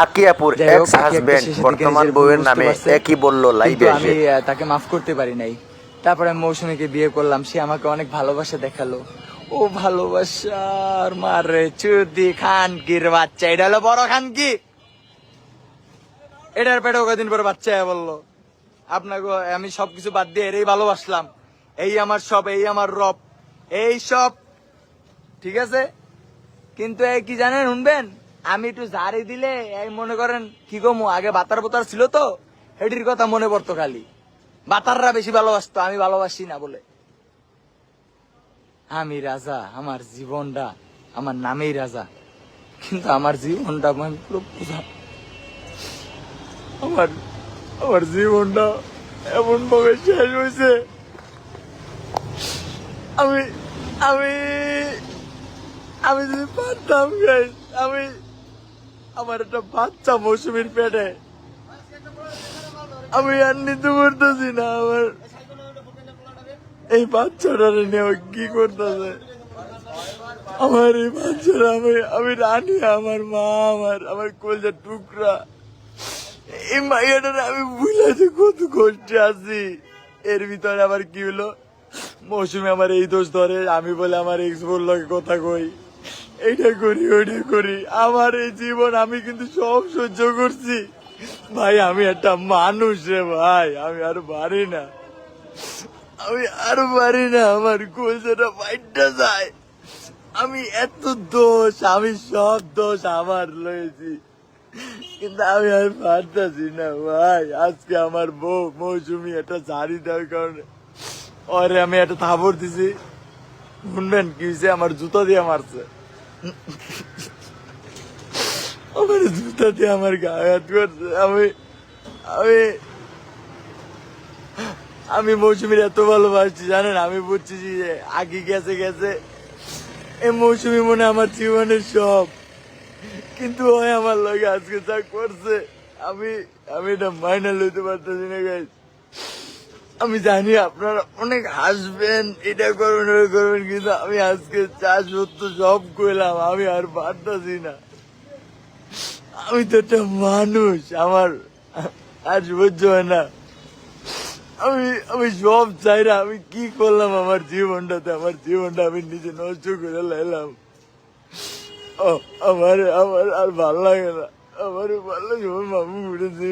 আকিয়াপুর ex husband বর্তমান বউয়ের নামে একই বলল লাইভে এসে। আমি তাকে মাফ করতে পারি নাই। তারপরে আমি মৌসুমীকে বিয়ে করলাম, সে আমাকে অনেক ভালোবাসা দেখালো। ও ভালোবাসার মারে চুদি খানকির বাচ্চা, এটা হলো বড় খানকি, এটার পেটেও কদিন পরে বাচ্চা বললো আপনাকে আমি সবকিছু বাদ দিয়ে এরই ভালোবাসলাম, এই আমার সব, এই আমার রব, এই সব ঠিক আছে। কিন্তু এই কি জানেন, শুনবেন, আমি একটু জারি দিলে এই মনে করেন কি গো, আগে বাতার বোতার ছিল তো, হেডির কথা মনে পড়তো খালি। বাতাররা বেশি ভালোবাসতো, আমি ভালোবাসি না বলে। আমি রাজা, আমার জীবনটা আমার নামেই রাজা, কিন্তু আমার জীবনটা আমি পুরো বুঝা, আমার আমার জীবনটা এমন ভাবে শেষ হয়েছে। আমি আমি আমি যদি পারতাম guys, আমি আমার একটা বাচ্চা মৌসুমীর পেটে, আমি আর নিতে পারতেছি না। আমার এই বাচ্চাটা নিয়ে কি করতেছে, আমার এই বাচ্চারা, আমি রানী, আমার মা, আমার কলজার টুকরা, এই মাইয়াটার আমি বুঝলাম কত কষ্টে আছি। এর ভিতরে আবার কি হলো, মৌসুমী আমার এই দোষ ধরে, আমি বলে আমার এক্স বললো কথা কই, এইটা করি ওইটা করি। আমার এই জীবন আমি কিন্তু সব সহ্য করছি ভাই, আমি একটা মানুষ রে ভাই, আমি আর পারি না, আমি আর পারি না, আমার কলজাটা বাইটটা যায়। আমি এত দোষ, আমি সব দোষ আমার লয়েছি, কিন্তু আমি আর পারতাছি না ভাই। আজকে আমার বউ মৌসুমী একটা শাড়ি দেওয়ার কারণে ওরে আমি একটা থাপড় দিছি, শুনবেন কি হয়েছে, আমার জুতা দিয়ে মারছে, আমার জুতা দিয়ে আমার গায়ে হাত করছে। আমি আমি আমি মৌসুমীর এত ভালোবাসছি জানেন, আমি বুঝছি যে আগে গেছে গেছে, এই মৌসুমী মনে আমার জীবনের সব, কিন্তু ওই আমার লগে আজকে যা করছে, আমি আমি এটা মাইনা লইতে পারতেছি না গাইস। আমি জানি আপনারা অনেক হাসবেন, এটা করবেন ওই করবেন, কিন্তু আমি আজকে চা সত্য সব কইলাম, আমি আর পারতাছি না। আমি তো একটা মানুষ, আমার আর সহ্য হয় না। আমি সব চাই না, আমি কি করলাম আমার জীবনটাতে, আমার জীবনটা আমি নিজে নষ্ট করে লাইলাম। ও আমার আমার আর ভাল লাগে না, আমার ভালো লাগে, মামু ঘুরেছে।